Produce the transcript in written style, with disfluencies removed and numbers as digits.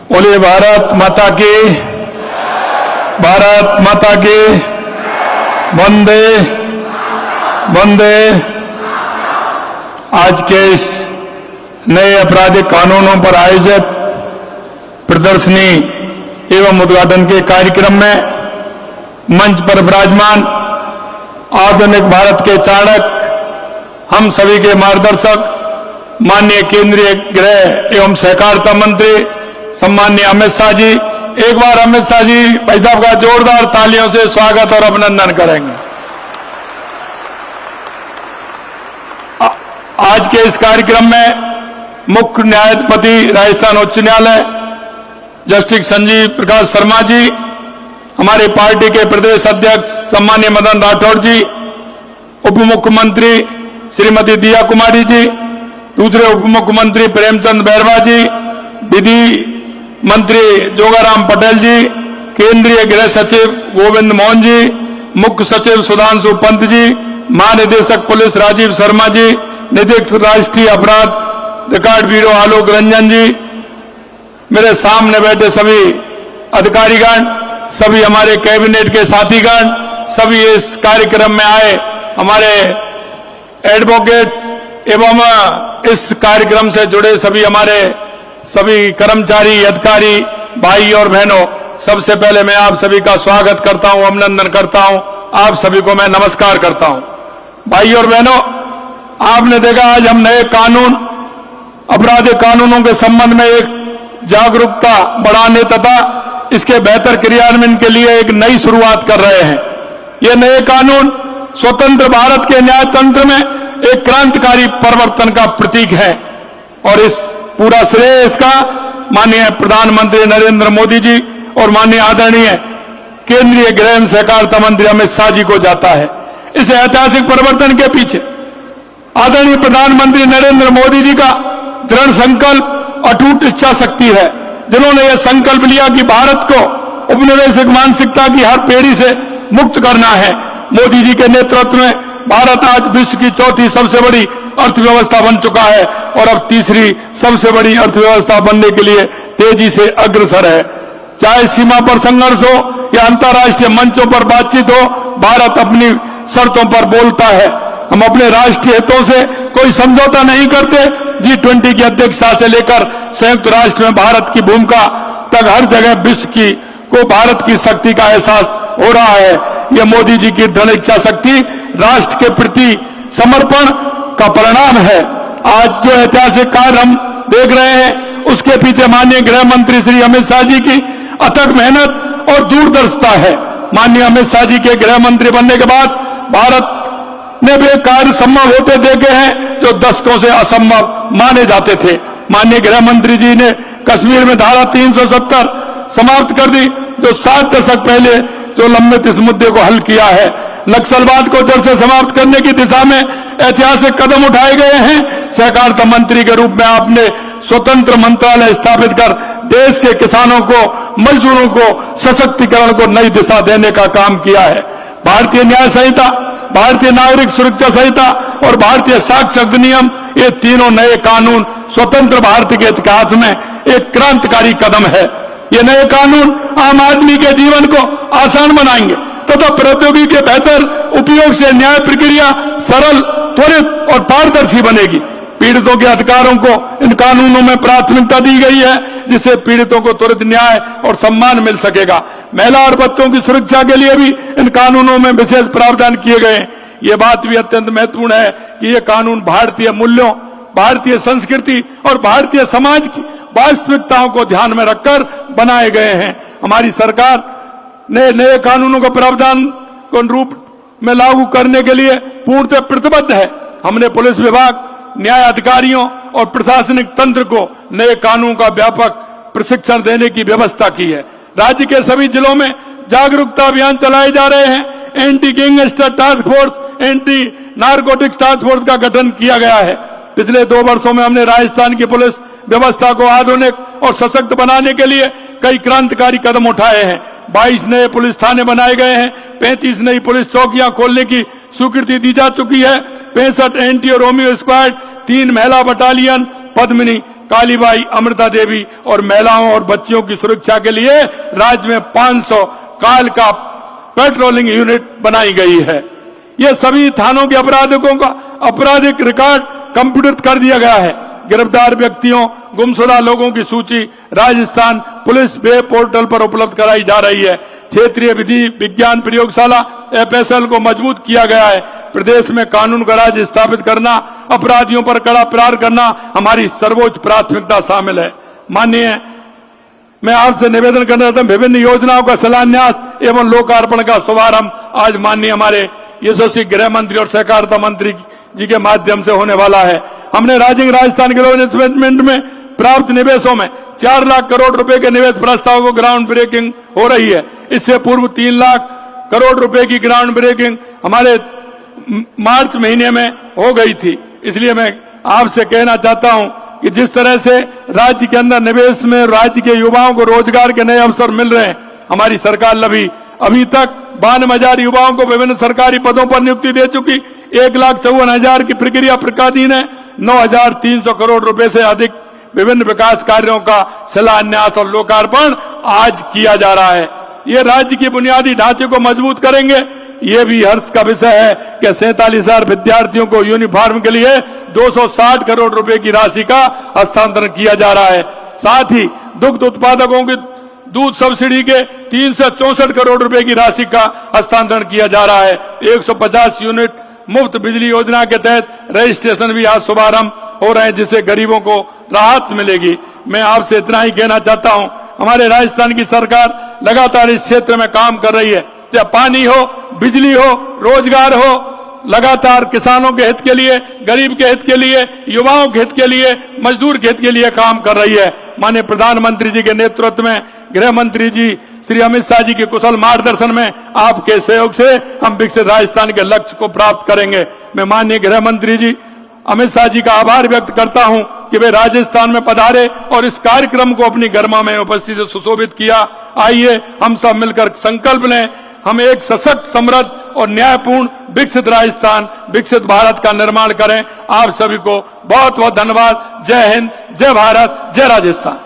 बोलिए भारत माता की, भारत माता की, वंदे वंदे। आज के इस नए आपराधिक कानूनों पर आयोजित प्रदर्शनी एवं उद्घाटन के कार्यक्रम में मंच पर विराजमान आधुनिक भारत के चाणक्य, हम सभी के मार्गदर्शक, माननीय केंद्रीय गृह एवं सहकारिता मंत्री सम्माननीय अमित शाह जी, एक बार अमित शाह जी भाई साहब का जोरदार तालियों से स्वागत और अभिनंदन करेंगे। आज के इस कार्यक्रम में मुख्य न्यायाधिपति राजस्थान उच्च न्यायालय जस्टिस संजीव प्रकाश शर्मा जी, हमारे पार्टी के प्रदेश अध्यक्ष सम्माननीय मदन राठौड़ जी, उप मुख्यमंत्री श्रीमती दिया कुमारी जी, दूसरे उप मुख्यमंत्री प्रेमचंद बैरवा जी, विधि मंत्री जोगाराम पटेल जी, केंद्रीय गृह सचिव गोविंद मोहन जी, मुख्य सचिव सुधांशु पंत जी, महानिदेशक पुलिस राजीव शर्मा जी, निदेशक राष्ट्रीय अपराध रिकॉर्ड ब्यूरो आलोक रंजन जी, मेरे सामने बैठे सभी अधिकारीगण, सभी हमारे कैबिनेट के साथीगण, सभी इस कार्यक्रम में आए हमारे एडवोकेट्स एवं इस कार्यक्रम से जुड़े सभी हमारे सभी कर्मचारी, अधिकारी, भाई और बहनों, सबसे पहले मैं आप सभी का स्वागत करता हूं, अभिनंदन करता हूं, आप सभी को मैं नमस्कार करता हूं। भाई और बहनों, आपने देखा आज हम नए कानून, आपराधिक कानूनों के संबंध में एक जागरूकता बढ़ाने तथा इसके बेहतर क्रियान्वयन के लिए एक नई शुरुआत कर रहे हैं। ये नए कानून स्वतंत्र भारत के न्यायतंत्र में एक क्रांतिकारी परिवर्तन का प्रतीक है और इस पूरा श्रेय इसका माननीय प्रधानमंत्री नरेंद्र मोदी जी और माननीय आदरणीय केंद्रीय गृह एवं सहकारिता मंत्री अमित शाह जी को जाता है। इस ऐतिहासिक परिवर्तन के पीछे आदरणीय प्रधानमंत्री नरेंद्र मोदी जी का दृढ़ संकल्प, अटूट इच्छा शक्ति है, जिन्होंने यह संकल्प लिया कि भारत को उपनिवेशिक मानसिकता की हर पीढ़ी से मुक्त करना है। मोदी जी के नेतृत्व में भारत आज विश्व की चौथी सबसे बड़ी अर्थव्यवस्था बन चुका है और अब तीसरी सबसे बड़ी अर्थव्यवस्था बनने के लिए तेजी से अग्रसर है। चाहे सीमा पर संघर्ष हो या अंतर्राष्ट्रीय मंचों पर बातचीत हो, भारत अपनी शर्तों पर बोलता है। हम अपने राष्ट्रीय हितों से कोई समझौता नहीं करते। G20 की अध्यक्षता से लेकर संयुक्त राष्ट्र में भारत की भूमिका तक हर जगह विश्व की को भारत की शक्ति का एहसास हो रहा है। यह मोदी जी की दृढ़ इच्छा शक्ति, राष्ट्र के प्रति समर्पण का परिणाम है। आज जो ऐतिहासिक कार्य हम देख रहे हैं, उसके पीछे माननीय गृह मंत्री श्री अमित शाह जी की अथक मेहनत और दूरदर्शिता है। माननीय अमित शाह जी के गृह मंत्री बनने के बाद भारत ने वे कार्य संभव होते देखे हैं जो दशकों से असंभव माने जाते थे। माननीय गृह मंत्री जी ने कश्मीर में धारा 370 समाप्त कर दी, जो 7 दशक पहले जो लंबित इस मुद्दे को हल किया है। नक्सलवाद को जड़ से समाप्त करने की दिशा में ऐतिहासिक कदम उठाए गए हैं। सहकारिता मंत्री के रूप में आपने स्वतंत्र मंत्रालय स्थापित कर देश के किसानों को, मजदूरों को सशक्तिकरण को नई दिशा देने का काम किया है। भारतीय न्याय संहिता, भारतीय नागरिक सुरक्षा संहिता और भारतीय साक्ष्य अधिनियम, ये तीनों नए कानून स्वतंत्र भारत के इतिहास में एक क्रांतिकारी कदम है। ये नए कानून आम आदमी के जीवन को आसान बनाएंगे तथा प्रौद्योगिकी के बेहतर उपयोग से न्याय प्रक्रिया सरल, त्वरित और पारदर्शी बनेगी। पीड़ितों के अधिकारों को इन कानूनों में प्राथमिकता दी गई है, जिससे पीड़ितों को त्वरित न्याय और सम्मान मिल सकेगा। महिला और बच्चों की सुरक्षा के लिए भी इन कानूनों में विशेष प्रावधान किए गए हैं। ये बात भी अत्यंत महत्वपूर्ण है कि ये कानून भारतीय मूल्यों, भारतीय संस्कृति और भारतीय समाज की वास्तविकताओं को ध्यान में रखकर बनाए गए हैं। हमारी सरकार ने नए कानूनों का प्रावधान को रूप में लागू करने के लिए पूर्णतः प्रतिबद्ध है। हमने पुलिस विभाग, न्याय अधिकारियों और प्रशासनिक तंत्र को नए कानून का व्यापक प्रशिक्षण देने की व्यवस्था की है। राज्य के सभी जिलों में जागरूकता अभियान चलाए जा रहे हैं। Anti gangster task force, anti narcotics task force का गठन किया गया है। पिछले 2 वर्षों में हमने राजस्थान की पुलिस व्यवस्था को आधुनिक और सशक्त बनाने के लिए कई क्रांतिकारी कदम उठाए हैं। 22 नए पुलिस थाने बनाए गए हैं। 35 नई पुलिस चौकियां खोलने की स्वीकृति दी जा चुकी है। 65 एंटी और रोमियो स्क्वाड, 3 महिला बटालियन, पद्मिनी कालीबाई, अमृता देवी और महिलाओं और बच्चियों की सुरक्षा के लिए राज्य में 500 काल का पेट्रोलिंग यूनिट बनाई गई है। ये सभी थानों के अपराधियों का आपराधिक रिकॉर्ड कंप्यूटर कर दिया गया है। गिरफ्तार व्यक्तियों, गुमशुदा लोगों की सूची राजस्थान पुलिस वेब पोर्टल पर उपलब्ध कराई जा रही है। क्षेत्रीय विधि विज्ञान प्रयोगशाला FSL को मजबूत किया गया है। प्रदेश में कानून का राज स्थापित करना, अपराधियों पर कड़ा प्रहार करना हमारी सर्वोच्च प्राथमिकता शामिल है। माननीय, मैं आपसे निवेदन करना चाहता हूं, विभिन्न योजनाओं का शिलान्यास एवं लोकार्पण का शुभारंभ आज माननीय हमारे यशस्वी गृह मंत्री और सहकारिता मंत्री जी के माध्यम से होने वाला है। हमने राजस्थान के इन्वेस्टमेंट में प्राप्त निवेशों में 4 लाख करोड़ रुपए के निवेश प्रस्ताव को ग्राउंड ब्रेकिंग हो रही है। इससे पूर्व 3 लाख करोड़ रुपए की ग्राउंड ब्रेकिंग हमारे मार्च महीने में हो गई थी। इसलिए मैं आपसे कहना चाहता हूं कि जिस तरह से राज्य के अंदर निवेश में राज्य के युवाओं को रोजगार के नए अवसर मिल रहे हैं, हमारी सरकार अभी तक 52,000 युवाओं को विभिन्न सरकारी पदों पर नियुक्ति दे चुकी। 1,54,000 की प्रक्रिया प्रकाधीन है। 9,300 करोड़ रुपए से अधिक विभिन्न विकास कार्यों का शिलान्यास और लोकार्पण आज किया जा रहा है। ये राज्य के बुनियादी ढांचे को मजबूत करेंगे। ये भी हर्ष का विषय है कि 47,000 विद्यार्थियों को यूनिफॉर्म के लिए 260 करोड़ रुपए की राशि का हस्तांतरण किया जा रहा है। साथ ही दुग्ध उत्पादकों की दूध सब्सिडी के 364 करोड़ रुपए की राशि का हस्तांतरण किया जा रहा है। 150 यूनिट मुफ्त बिजली योजना के तहत रजिस्ट्रेशन भी आज शुभारंभ हो रहे हैं, जिससे गरीबों को राहत मिलेगी। मैं आपसे इतना ही कहना चाहता हूं, हमारे राजस्थान की सरकार लगातार इस क्षेत्र में काम कर रही है। चाहे पानी हो, बिजली हो, रोजगार हो, लगातार किसानों के हित के लिए, गरीब के हित के लिए, युवाओं के हित के लिए, मजदूर के हित के लिए काम कर रही है। माननीय प्रधानमंत्री जी के नेतृत्व में गृह मंत्री जी श्री अमित शाह जी के कुशल मार्गदर्शन में आपके सहयोग से हम विकसित राजस्थान के लक्ष्य को प्राप्त करेंगे। मैं माननीय गृह मंत्री जी अमित शाह जी का आभार व्यक्त करता हूं कि वे राजस्थान में पधारे और इस कार्यक्रम को अपनी गरिमा में उपस्थिति सुशोभित किया। आइए हम सब मिलकर संकल्प लें, हम एक सशक्त, समृद्ध और न्यायपूर्ण विकसित राजस्थान, विकसित भारत का निर्माण करें। आप सभी को बहुत बहुत धन्यवाद। जय हिंद, जय भारत, जय राजस्थान।